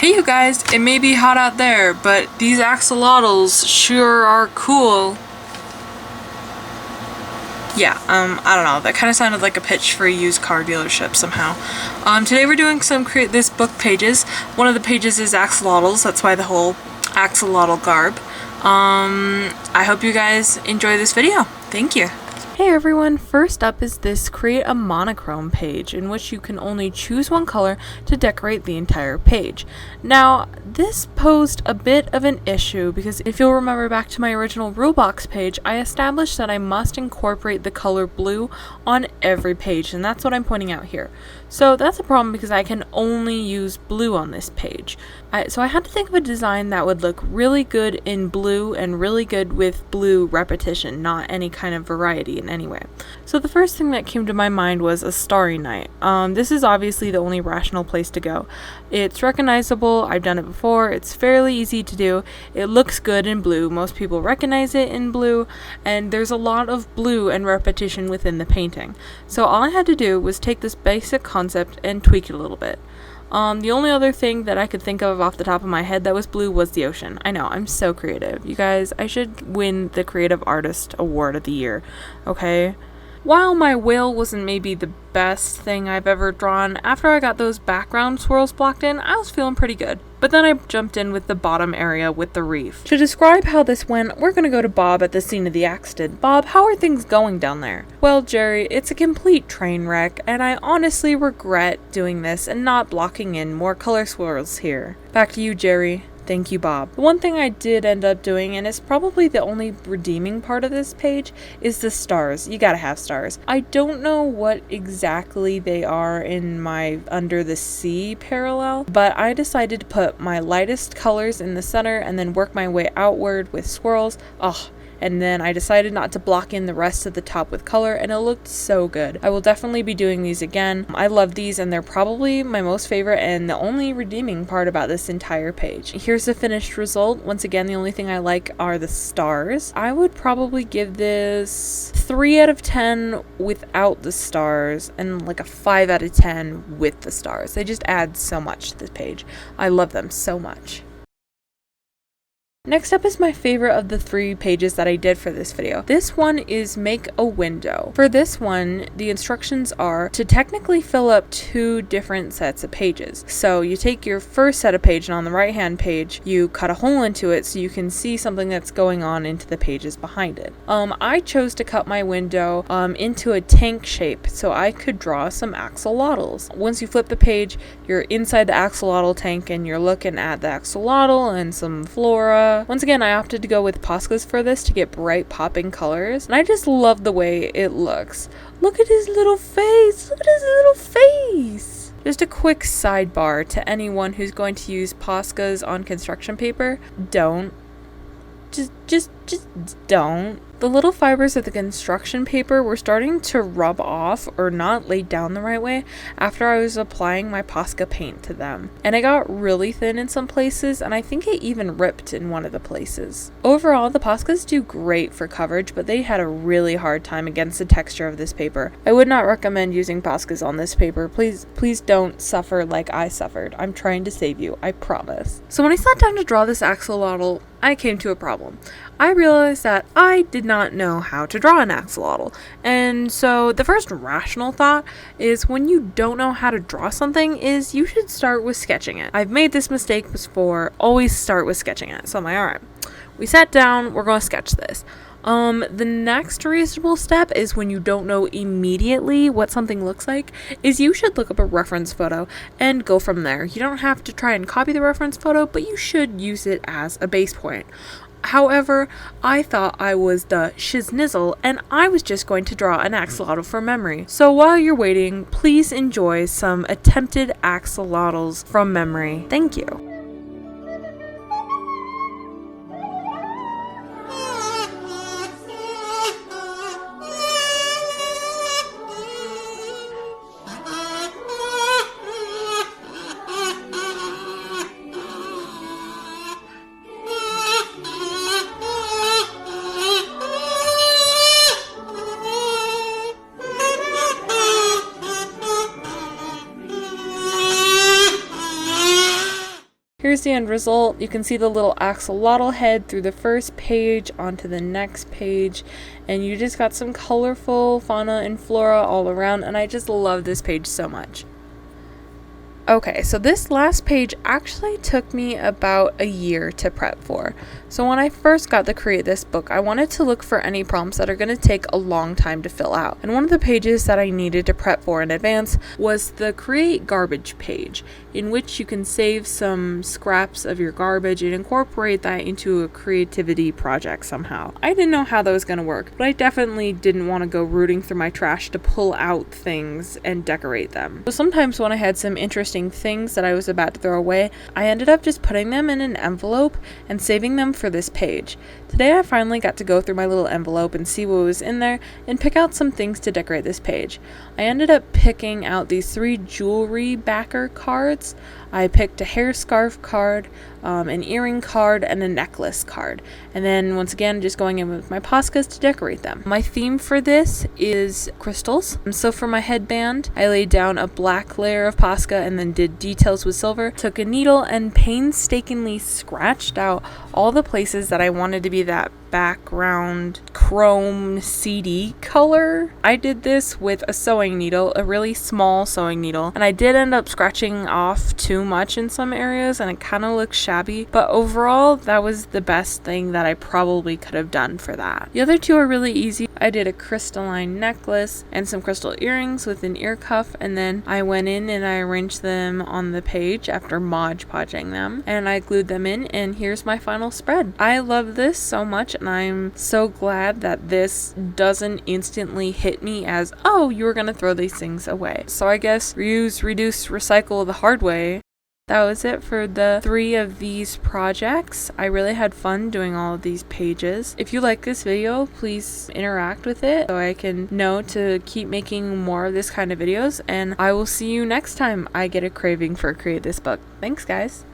Hey you guys, it may be hot out there, but these axolotls sure are cool. Yeah, I don't know, that kind of sounded like a pitch for a used car dealership somehow. Today we're doing some create this book pages. One of the pages is axolotls, that's why the whole axolotl garb. I hope you guys enjoy this video. Thank you. Hey everyone, first up is this create a monochrome page in which you can only choose one color to decorate the entire page. Now, this posed a bit of an issue because if you'll remember back to my original rule box page, I established that I must incorporate the color blue on every page, and that's what I'm pointing out here. So that's a problem because I can only use blue on this page. So I had to think of a design that would look really good in blue and really good with blue repetition, not any kind of variety in any way. So the first thing that came to my mind was a starry night. This is obviously the only rational place to go. It's recognizable, I've done it before, it's fairly easy to do, it looks good in blue, most people recognize it in blue, and there's a lot of blue and repetition within the painting. So all I had to do was take this basic concept and tweak it a little bit. The only other thing that I could think of off the top of my head that was blue was the ocean. I know, I'm so creative. You guys, I should win the Creative Artist Award of the Year, okay? While my whale wasn't maybe the best thing I've ever drawn, after I got those background swirls blocked in, I was feeling pretty good. But then I jumped in with the bottom area with the reef. To describe how this went, we're gonna go to Bob at the scene of the accident. Bob, how are things going down there? Well, Jerry, it's a complete train wreck, and I honestly regret doing this and not blocking in more color swirls here. Back to you, Jerry. Thank you, Bob. The one thing I did end up doing, and it's probably the only redeeming part of this page, is the stars. You gotta have stars. I don't know what exactly they are in my under the sea parallel, but I decided to put my lightest colors in the center and then work my way outward with swirls. And then I decided not to block in the rest of the top with color, and it looked so good. I will definitely be doing these again. I love these, and they're probably my most favorite and the only redeeming part about this entire page. Here's the finished result. Once again, the only thing I like are the stars. I would probably give this 3 out of 10 without the stars, and like a 5 out of 10 with the stars. They just add so much to this page. I love them so much. Next up is my favorite of the 3 pages that I did for this video. This one is make a window. For this one, the instructions are to technically fill up 2 different sets of pages. So you take your first set of page, and on the right hand page, you cut a hole into it so you can see something that's going on into the pages behind it. I chose to cut my window into a tank shape so I could draw some axolotls. Once you flip the page, you're inside the axolotl tank and you're looking at the axolotl and some flora. Once again, I opted to go with Poscas for this to get bright popping colors, and I just love the way it looks. Look at his little face! Look at his little face! Just a quick sidebar to anyone who's going to use Poscas on construction paper. Don't. Just don't. The little fibers of the construction paper were starting to rub off or not laid down the right way after I was applying my Posca paint to them. And it got really thin in some places, and I think it even ripped in one of the places. Overall, the Poscas do great for coverage, but they had a really hard time against the texture of this paper. I would not recommend using Poscas on this paper. Please don't suffer like I suffered. I'm trying to save you, I promise. So when I sat down to draw this axolotl, I came to a problem. I realized that I did not know how to draw an axolotl. And so the first rational thought is when you don't know how to draw something is you should start with sketching it. I've made this mistake before, always start with sketching it. So I'm like, alright, we sat down, we're going to sketch this. The next reasonable step is when you don't know immediately what something looks like, is you should look up a reference photo and go from there. You don't have to try and copy the reference photo, but you should use it as a base point. However, I thought I was the shiznizzle, and I was just going to draw an axolotl from memory. So while you're waiting, please enjoy some attempted axolotls from memory. Thank you. Here's the end result. You can see the little axolotl head through the first page onto the next page, and you just got some colorful fauna and flora all around, and I just love this page so much. Okay, so this last page actually took me about a year to prep for. So when I first got to create this book, I wanted to look for any prompts that are going to take a long time to fill out. And one of the pages that I needed to prep for in advance was the create garbage page, in which you can save some scraps of your garbage and incorporate that into a creativity project somehow. I didn't know how that was going to work, but I definitely didn't want to go rooting through my trash to pull out things and decorate them. So sometimes when I had some interesting things that I was about to throw away, I ended up just putting them in an envelope and saving them for this page. Today I finally got to go through my little envelope and see what was in there and pick out some things to decorate this page. I ended up picking out these 3 jewelry backer cards. I picked a hair scarf card, an earring card, and a necklace card. And then once again, just going in with my Poscas to decorate them. My theme for this is crystals. So for my headband, I laid down a black layer of Posca and then did details with silver. Took a needle and painstakingly scratched out all the places that I wanted to be that background chrome CD color. I did this with a sewing needle, a really small sewing needle, and I did end up scratching off too much in some areas and it kind of looks shabby, but overall that was the best thing that I probably could have done for that. The other 2 are really easy. I did a crystalline necklace and some crystal earrings with an ear cuff, and then I went in and I arranged them on the page after Mod Podging them, and I glued them in, and here's my final spread. I love this so much, and I'm so glad that this doesn't instantly hit me as, oh, you were gonna throw these things away. So I guess reuse, reduce, recycle the hard way. That was it for the 3 of these projects. I really had fun doing all of these pages. If you like this video, please interact with it so I can know to keep making more of this kind of videos, and I will see you next time I get a craving for Create This Book. Thanks, guys.